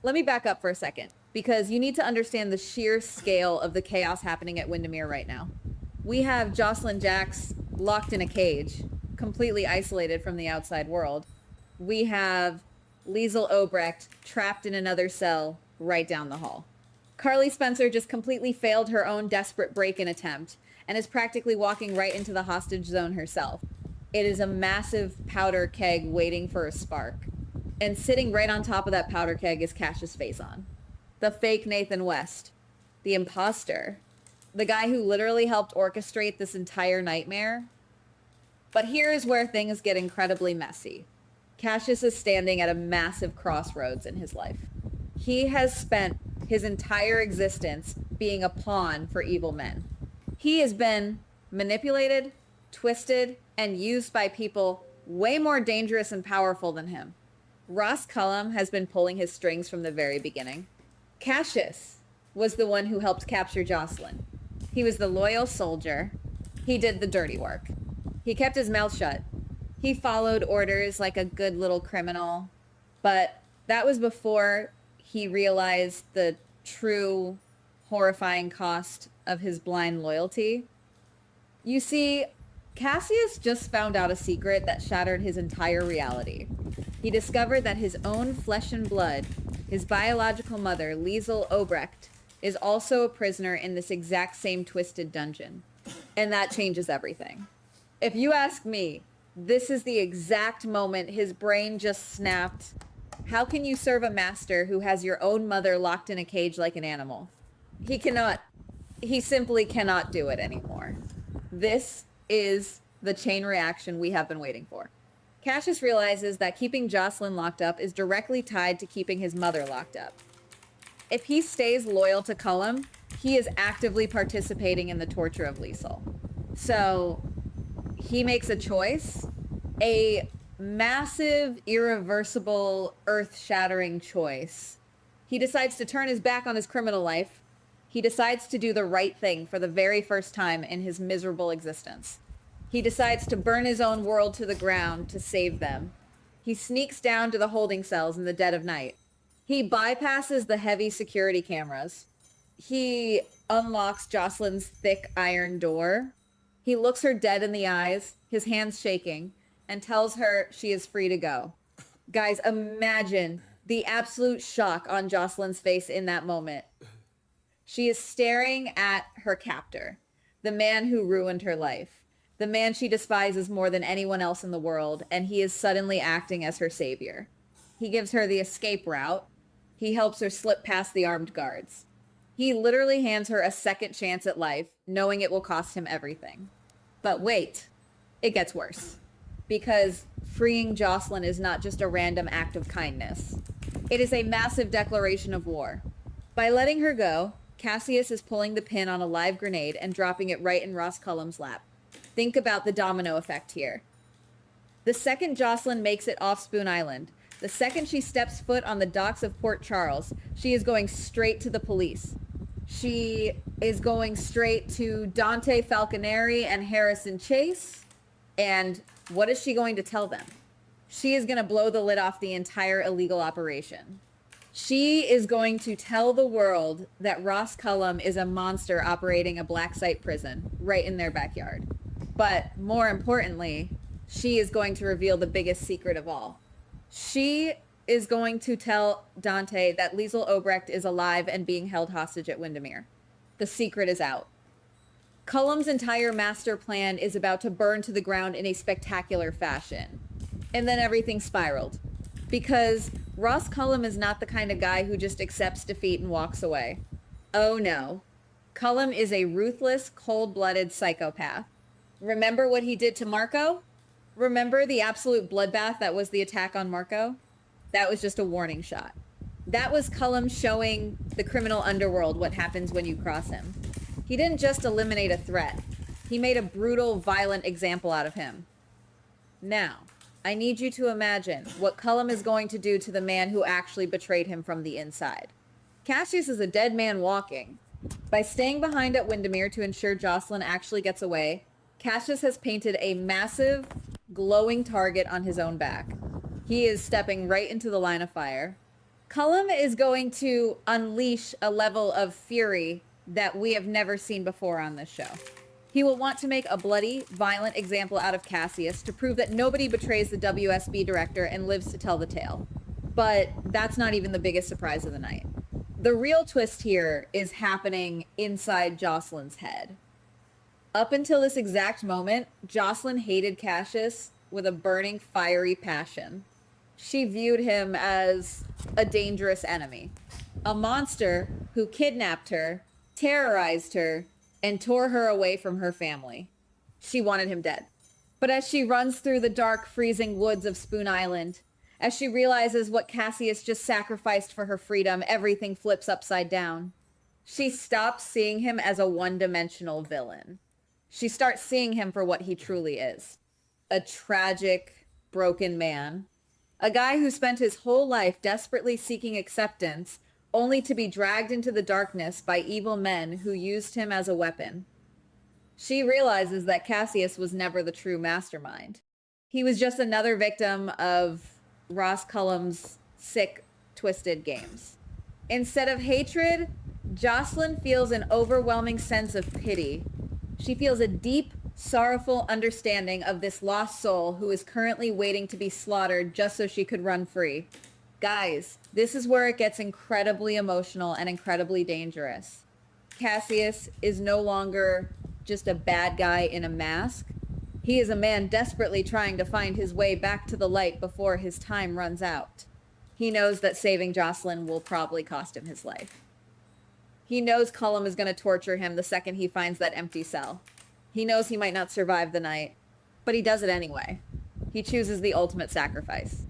let me back up for a second because you need to understand the sheer scale of the chaos happening at Windermere right now. We have Jocelyn Jax locked in a cage, completely isolated from the outside world. We have Liesel Obrecht trapped in another cell right down the hall. Carly Spencer just completely failed her own desperate break-in attempt and is practically walking right into the hostage zone herself. It is a massive powder keg waiting for a spark. And sitting right on top of that powder keg is Cassius Faison, the fake Nathan West, the imposter, the guy who literally helped orchestrate this entire nightmare. But here is where things get incredibly messy. Cassius is standing at a massive crossroads in his life. He has spent his entire existence being a pawn for evil men. He has been manipulated, twisted, and used by people way more dangerous and powerful than him. Ross Cullum has been pulling his strings from the very beginning. Cassius was the one who helped capture Jocelyn. He was the loyal soldier. He did the dirty work. He kept his mouth shut. He followed orders like a good little criminal. But that was before he realized the true horrifying cost of his blind loyalty. You see, Cassius just found out a secret that shattered his entire reality. He discovered that his own flesh and blood, his biological mother, Liesel Obrecht, is also a prisoner in this exact same twisted dungeon. And that changes everything. If you ask me, this is the exact moment his brain just snapped. How can you serve a master who has your own mother locked in a cage like an animal? He simply cannot do it anymore. This is the chain reaction we have been waiting for. Cassius realizes that keeping Jocelyn locked up is directly tied to keeping his mother locked up. If he stays loyal to Cullum, he is actively participating in the torture of Liesel. So he makes a choice, a massive, irreversible, earth-shattering choice. He decides to turn his back on his criminal life. He decides to do the right thing for the very first time in his miserable existence. He decides to burn his own world to the ground to save them. He sneaks down to the holding cells in the dead of night. He bypasses the heavy security cameras. He unlocks Jocelyn's thick iron door. He looks her dead in the eyes, his hands shaking, and tells her she is free to go. Guys, imagine the absolute shock on Jocelyn's face in that moment. She is staring at her captor, the man who ruined her life, the man she despises more than anyone else in the world, and he is suddenly acting as her savior. He gives her the escape route. He helps her slip past the armed guards. He literally hands her a second chance at life, knowing it will cost him everything. But wait, it gets worse. Because freeing Jocelyn is not just a random act of kindness. It is a massive declaration of war. By letting her go, Cassius is pulling the pin on a live grenade and dropping it right in Ross Cullum's lap. Think about the domino effect here. The second Jocelyn makes it off Spoon Island, the second she steps foot on the docks of Port Charles, she is going straight to the police. She is going straight to Dante Falconeri and Harrison Chase. And what is she going to tell them? She is going to blow the lid off the entire illegal operation. She is going to tell the world that Ross Cullum is a monster operating a black site prison right in their backyard. But more importantly, she is going to reveal the biggest secret of all. She is going to tell Dante that Liesel Obrecht is alive and being held hostage at Windermere. The secret is out. Cullum's entire master plan is about to burn to the ground in a spectacular fashion. And then everything spiraled. Because Ross Cullum is not the kind of guy who just accepts defeat and walks away. Oh no. Cullum is a ruthless, cold-blooded psychopath. Remember what he did to Marco? Remember the absolute bloodbath that was the attack on Marco? That was just a warning shot. That was Cullum showing the criminal underworld what happens when you cross him. He didn't just eliminate a threat. He made a brutal, violent example out of him. Now, I need you to imagine what Cullum is going to do to the man who actually betrayed him from the inside. Cassius is a dead man walking. By staying behind at Windermere to ensure Jocelyn actually gets away, Cassius has painted a massive, glowing target on his own back. He is stepping right into the line of fire. Cullum is going to unleash a level of fury that we have never seen before on this show. He will want to make a bloody, violent example out of Cassius to prove that nobody betrays the WSB director and lives to tell the tale. But that's not even the biggest surprise of the night. The real twist here is happening inside Jocelyn's head. Up until this exact moment, Jocelyn hated Cassius with a burning, fiery passion. She viewed him as a dangerous enemy, a monster who kidnapped her, terrorized her, and tore her away from her family. She wanted him dead. But as she runs through the dark, freezing woods of Spoon Island, as she realizes what Cassius just sacrificed for her freedom, everything flips upside down. She stops seeing him as a one-dimensional villain. She starts seeing him for what he truly is. A tragic, broken man. A guy who spent his whole life desperately seeking acceptance, only to be dragged into the darkness by evil men who used him as a weapon. She realizes that Cassius was never the true mastermind. He was just another victim of Ross Cullum's sick, twisted games. Instead of hatred, Jocelyn feels an overwhelming sense of pity. She feels a deep, sorrowful understanding of this lost soul who is currently waiting to be slaughtered just so she could run free. Guys, this is where it gets incredibly emotional and incredibly dangerous. Cassius is no longer just a bad guy in a mask. He is a man desperately trying to find his way back to the light before his time runs out. He knows that saving Jocelyn will probably cost him his life. He knows Cullum is going to torture him the second he finds that empty cell. He knows he might not survive the night, but he does it anyway. He chooses the ultimate sacrifice.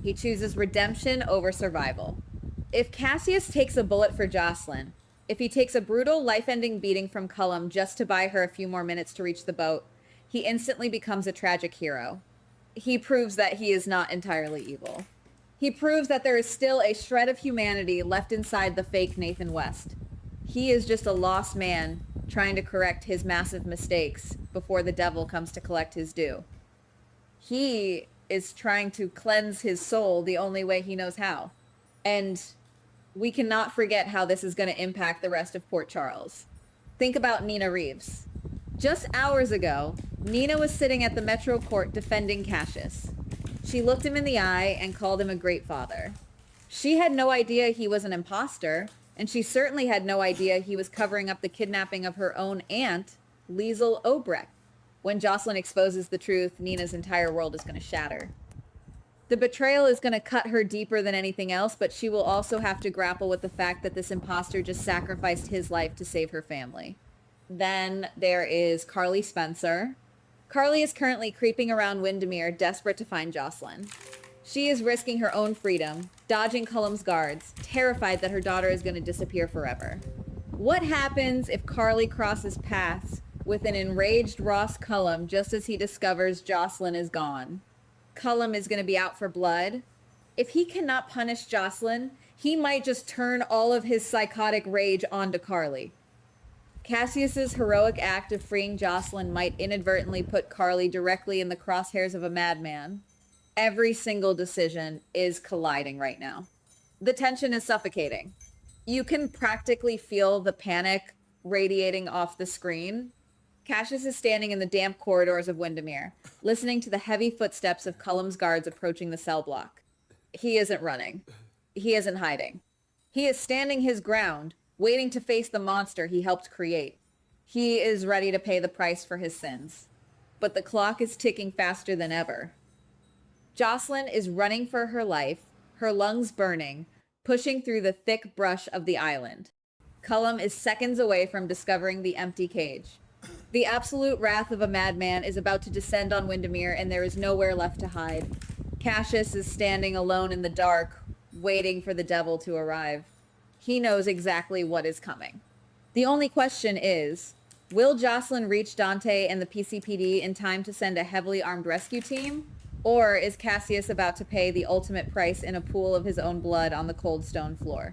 He chooses redemption over survival. If Cassius takes a bullet for Jocelyn, if he takes a brutal, life-ending beating from Cullum just to buy her a few more minutes to reach the boat, he instantly becomes a tragic hero. He proves that he is not entirely evil. He proves that there is still a shred of humanity left inside the fake Nathan West. He is just a lost man trying to correct his massive mistakes before the devil comes to collect his due. He is trying to cleanse his soul the only way he knows how. And we cannot forget how this is going to impact the rest of Port Charles. Think about Nina Reeves. Just hours ago, Nina was sitting at the Metro Court defending Cassius. She looked him in the eye and called him a great father. She had no idea he was an imposter, and she certainly had no idea he was covering up the kidnapping of her own aunt, Liesl Obrecht. When Jocelyn exposes the truth, Nina's entire world is going to shatter. The betrayal is going to cut her deeper than anything else, but she will also have to grapple with the fact that this imposter just sacrificed his life to save her family. Then there is Carly Spencer. Carly is currently creeping around Windermere, desperate to find Jocelyn. She is risking her own freedom, dodging Cullum's guards, terrified that her daughter is going to disappear forever. What happens if Carly crosses paths with an enraged Ross Cullum just as he discovers Jocelyn is gone? Cullum is going to be out for blood. If he cannot punish Jocelyn, he might just turn all of his psychotic rage onto Carly. Cassius's heroic act of freeing Jocelyn might inadvertently put Carly directly in the crosshairs of a madman. Every single decision is colliding right now. The tension is suffocating. You can practically feel the panic radiating off the screen. Cassius is standing in the damp corridors of Windermere, listening to the heavy footsteps of Cullum's guards approaching the cell block. He isn't running. He isn't hiding. He is standing his ground, waiting to face the monster he helped create. He is ready to pay the price for his sins. But the clock is ticking faster than ever. Jocelyn is running for her life, her lungs burning, pushing through the thick brush of the island. Cullum is seconds away from discovering the empty cage. The absolute wrath of a madman is about to descend on Windermere, and there is nowhere left to hide. Cassius is standing alone in the dark, waiting for the devil to arrive. He knows exactly what is coming. The only question is, will Jocelyn reach Dante and the PCPD in time to send a heavily armed rescue team? Or is Cassius about to pay the ultimate price in a pool of his own blood on the cold stone floor?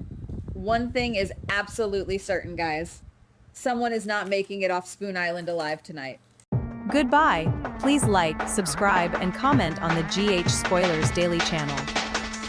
One thing is absolutely certain, guys. Someone is not making it off Spoon Island alive tonight. Goodbye. Please like, subscribe, and comment on the GH Spoilers Daily channel.